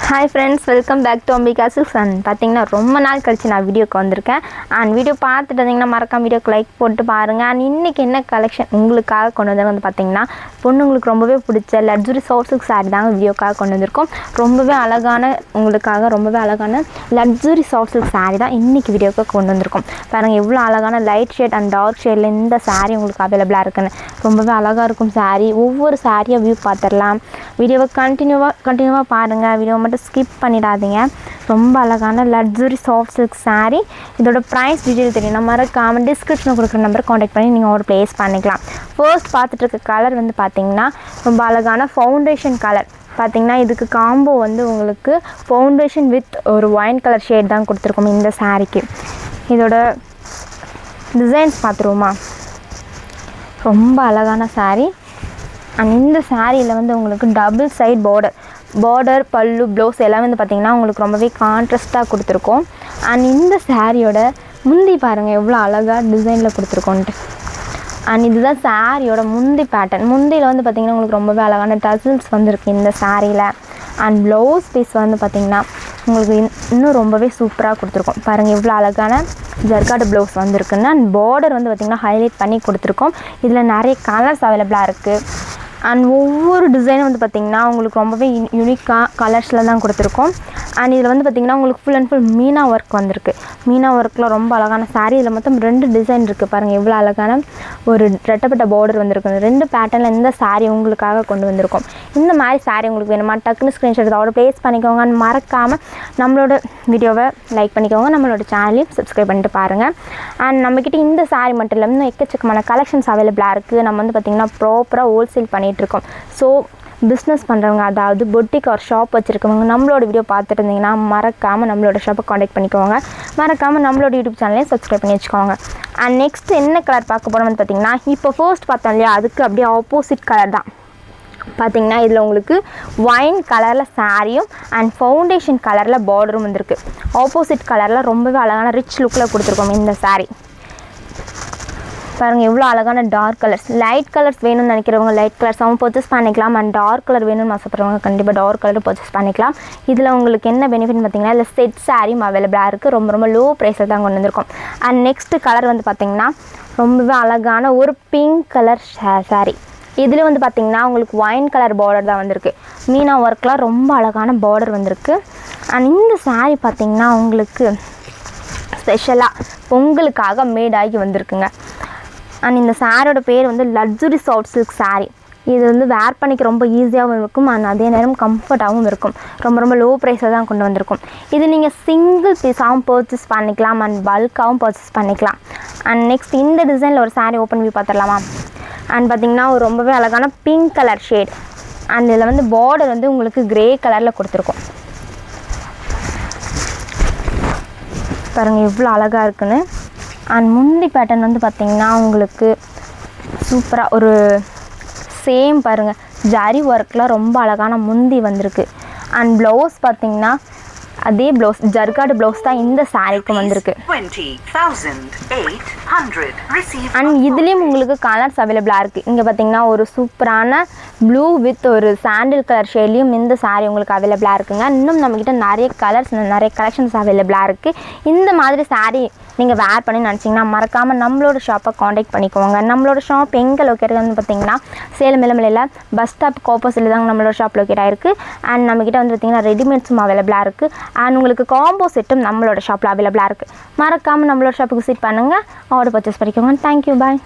Hi friends, welcome back to Ambika Silks and பாத்தீங்கன்னா ரொம்ப நாள் கழிச்சு நான் வீடியோக்கு வந்திருக்கேன் and வீடியோ பார்த்துட்டு இருந்தீங்கன்னா மறக்காம வீடியோக்கு லைக் போட்டு பாருங்க and இன்னைக்கு என்ன கலெக்ஷன் உங்களுக்காக கொண்டு வந்து பாத்தீங்கன்னா பொண்ணுங்களுக்கு ரொம்பவே பிடிச்ச லக்ஸரி சாஃப்ட் சில்க் saree தான் வீடியோக்காக கொண்டு வந்திருக்கோம் ரொம்பவே அழகான உங்களுக்காக ரொம்பவே அழகான லக்ஸரி சாஃப்ட் சில்க் saree தான் இன்னைக்கு வீடியோக்கு கொண்டு வந்திருக்கோம் பாருங்க எவ்வளவு அழகான லைட் ஷேட் and டார்க் ஷேட்ல இந்த saree உங்களுக்கு அவேலபிளா இருக்குன்னு ரொம்பவே அழகா இருக்கும் saree ஒவ்வொரு சாரியை வியூ பார்த்திரலாம் வீடியோவை கண்டினியூவா பாருங்க வீடியோ மட்டும் ஸ்கிப் பண்ணிடாதீங்க ரொம்ப அழகான லக்ஸரி சாஃப்ட் சில்க் saree இதோட பிரைஸ் டீடைல் தெரியணும்னா மறக்காம டிஸ்கிரிப்ஷன்ல கொடுக்குற நம்பர் கான்டாக்ட் பண்ணி நீங்க ஆர்டர் பிளேஸ் பண்ணிக்கலாம் ஃபர்ஸ்ட் பார்த்துட்டு இருக்க கலர் வந்து பாத்தீங்கன்னா ரொம்ப அழகான ஃபவுண்டேஷன் கலர் பாத்தீங்கன்னா இதுக்கு காம்போ வந்து உங்களுக்கு ஃபவுண்டேஷன் வித் ஒரு ஒயின் கலர் ஷேட் தான் கொடுத்திருக்கோம் இந்த சாரிக்கு இதோட டிசைன்ஸ் பாத்துருவோமா ரொம்ப அழகான saree and இந்த சாரியில வந்து உங்களுக்கு டபுள் சைடு border பல்லு ப்ளவுஸ் எல்லாம் வந்து பாத்தீங்கன்னா உங்களுக்கு ரொம்பவே கான்ட்ராஸ்டா கொடுத்திருக்கோம் and இந்த சாரியோட முந்தி பாருங்க எவ்வளவு அழகா டிசைன்ல கொடுத்திருக்கோம்ட்டு and இதுதான் சாரியோட முந்தி பேட்டர்ன் முந்தில வந்து பாத்தீங்கன்னா உங்களுக்கு ரொம்பவே அழகான டசல்ஸ் வந்திருக்கு இந்த சாரியில and ப்ளவுஸ் பீஸ் வந்து பாத்தீங்கன்னா உங்களுக்கு இன்னும் ரொம்பவே சூப்பரா கொடுத்திருக்கோம் பாருங்க எவ்வளவு அழகான ஜர்காட் ப்ளவுஸ் வந்திருக்குன்னா and border வந்து பாத்தீங்கன்னா ஹைலைட் பண்ணி கொடுத்திருக்கோம் இதுல நிறைய கலர்ஸ் அவேலபிளா இருக்கு and ஒவ்வொரு டிசைனும் வந்து பாத்தீங்கன்னா உங்களுக்கு ரொம்பவே யூனிக்கா கலர்ஸ்ல தான் கொடுத்திருக்கோம் and இதுல வந்து பாத்தீங்கன்னா உங்களுக்கு full and full Meena work வந்திருக்கு மீனா வர்க்ல ரொம்ப அழகான saree இதுல மொத்தம் ரெண்டு டிசைன் இருக்கு பாருங்க எவ்வளவு அழகான ஒரு ரெட்டப்பட்ட border வந்திருக்கு ரெண்டு பேட்டர்ன்ல இந்த saree உங்களுக்காக கொண்டு வந்திருக்கோம் இந்த மாதிரி saree உங்களுக்கு வேணுமா டக்குனு ஸ்கிரீன்ஷாட் எடுத்து ஆர்டர் பிளேஸ் பண்ணிக்கோங்க and மறக்காம நம்மளோட வீடியோவை லைக் பண்ணிக்கோங்க நம்மளோட சேனலையும் சப்ஸ்கிரைப் பண்ணிட்டு பாருங்க and நம்மகிட்ட இந்த saree மட்டும் இல்ல இன்னும் எக்கச்சக்கமான கலெக்ஷன்ஸ் அவேலபிளா இருக்கு நம்ம வந்து பாத்தீங்கன்னா ப்ராப்பரா ஹோல்சேல் பண்ணிட்டு இருக்கோம் சோ பிசினஸ் பண்றவங்க அதாவது பொட்டிக் ஆர் ஷாப் வச்சிருக்கவங்க நம்மளோட வீடியோ பார்த்துட்டு இருந்தீங்கன்னா மறக்காம நம்மளோட ஷாப்பை கான்டாக்ட் பண்ணிக்கோங்க மறக்காம நம்மளோட யூடியூப் சேனலையும் சப்ஸ்கிரைப் பண்ணி வச்சுக்கோங்க and next என்ன கலர் பார்க்க போறோம்னு பாத்தீங்கன்னா இப்போ ஃபர்ஸ்ட் பார்த்தோம் இல்லையா அதுக்கு அப்படியே ஆப்போசிட் கலர் தான் பாத்தீங்கன்னா இதுல உங்களுக்கு ஒயின் கலர்ல சாரியும் and ஃபவுண்டேஷன் கலர்ல பார்டரும் வந்திருக்கு ஆப்போசிட் கலர்ல ரொம்பவே அழகான ரிச் லுக்ல கொடுத்திருக்கோம் இந்த saree பாருங்க எவ்வளவு அழகான டார்க் கலர்ஸ் லைட் கலர்ஸ் வேணும்னு நினைக்கிறவங்க லைட் கலர்ஸாவும் பர்ச்சேஸ் பண்ணிக்கலாம் and டார்க் கலர் வேணும்னு ஆசைப்படுறவங்க கண்டிப்பா டார்க் கலர் பர்ச்சேஸ் பண்ணிக்கலாம் இதுல உங்களுக்கு என்ன பெனிஃபிட் பாத்தீங்கன்னா இல்ல செட் saree அவேலபிளா இருக்கு ரொம்ப லோ பிரைஸ்ல தான் கொண்டு வந்திருக்கோம் and நெக்ஸ்ட் கலர் வந்து பாத்தீங்கன்னா ரொம்பவே அழகான ஒரு பிங்க் கலர் saree இதுல வந்து பாத்தீங்கன்னா உங்களுக்கு ஒயின் கலர் border தான் வந்திருக்கு மீனா வர்க்ல ரொம்ப அழகான border வந்திருக்கு and இந்த saree பாத்தீங்கன்னா உங்களுக்கு ஸ்பெஷலா பொங்கலுக்காக மேட் ஆகி வந்திருக்குங்க and இந்த சாரியோட பேர் வந்து லக்ஸரி சாஃப்ட் சில்க் saree இது வந்து வேர் பண்ணிக்க ரொம்ப ஈஸியாவும் இருக்கும் and அதே நேரம் கம்ஃபர்ட்டாவும் இருக்கும் ரொம்ப லோ பிரைஸ்ல தான் கொண்டு வந்திருக்கும் இது நீங்க சிங்கிள் பீஸாவும் பர்ச்சேஸ் பண்ணிக்கலாம் and பல்காவும் பர்ச்சேஸ் பண்ணிக்கலாம் and நெக்ஸ்ட் இந்த டிசைன்ல ஒரு saree ஓபன் பண்ணி பார்த்தறலாமா and பாத்தீங்கன்னா ஒரு ரொம்பவே அழகான பிங்க் கலர் ஷேட் and இதுல வந்து border வந்து உங்களுக்கு கிரே கலர்ல கொடுத்திருக்கோம் பாருங்க எவ்வளவு அழகா இருக்குன்னு and முந்தி பேட்டர்ன் வந்து பாத்தீங்கன்னா உங்களுக்கு சூப்பரா ஒரு சேம் பாருங்க ஜரி வர்க்ல ரொம்ப அழகான முந்தி வந்திருக்கு and ப்ளவுஸ் பாத்தீங்கன்னா அதே ப்ளவுஸ் ஜர்காட் ப்ளவுஸ் தான் இந்த சாரிக்கு வந்திருக்கு 20,800 and இதுலயும் உங்களுக்கு கலர்ஸ் அவேலபிளா இருக்கு இங்க பாத்தீங்கன்னா ஒரு சூப்பரான ப்ளூ வித் ஒரு சாண்டில் கலர் ஷேட்லயும் இந்த saree உங்களுக்கு அவேலபிளா இருக்குங்க இன்னும் நம்ம கிட்ட நிறைய கலர்ஸ் நிறைய கலெக்ஷன்ஸ் அவேலபிளா இருக்கு இந்த மாதிரி saree நீங்க வேர் பண்ணி நினைச்சீங்கன்னா மறக்காம நம்மளோட ஷாப்பை கான்டாக்ட் பண்ணிக்கோங்க நம்மளோட ஷாப் எங்க லொகேட் வந்து பாத்தீங்கன்னா சேலம் இளமலையில பஸ் ஸ்டாப் ஆப்போசிட்ல தான் நம்மளோட ஷாப் லொகேட் ஆயிருக்கு and நம்ம கிட்ட வந்து பாத்தீங்கன்னா ரெடிமேட்ஸும் அவேலபிளா இருக்கு and உங்களுக்கு காம்போ செட்டும் நம்மளோட ஷாப்ல அவேலபிளா இருக்கு மறக்காம நம்மளோட ஷாப்புக்கு விசிட் பண்ணுங்க ஆர்டர் பர்ச்சேஸ் பண்ணிக்கோங்க thank you bye